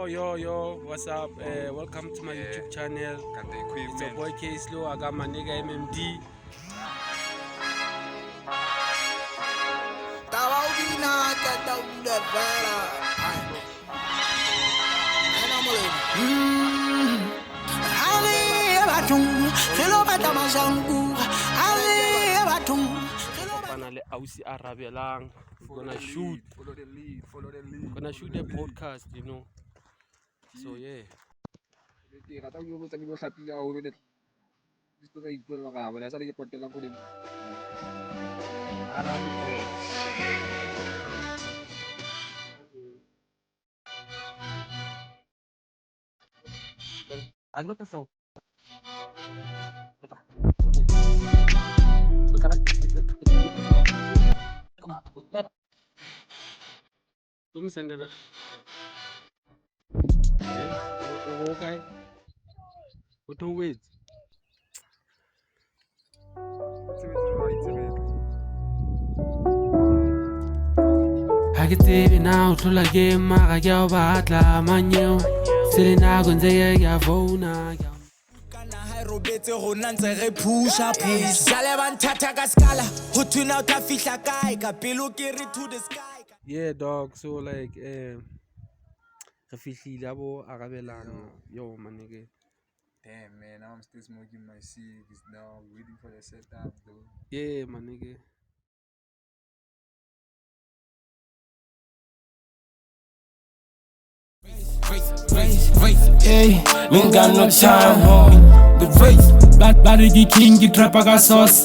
Yo, what's up? Welcome to my YouTube channel. Got the It's your equipment. boy K Slow. I got my nigga MMD. Finally, Ausi Arabelang. We're gonna shoot. Follow the lead. Follow the lead. Gonna shoot a podcast, you know. So yeah. Let me send it. Okay. But don't wait. I get it now to la game, I get batla manyo. Selena Gonzega ya vona. Kana hai robetse go nna ntse re pusha pace jale ba nthata ka scala ho tuna o ta fihla kae ka pelo ke re to the sky. Yeah, dog. So like, re fihlile abo Arabelang. Yo, my nigga. Damn, man. I'm still smoking my cigs now. Waiting for the setup, though. Yeah, my nigga. Hey, we ain't got no time, huh? The race, bad body king, get trap, I got sauce.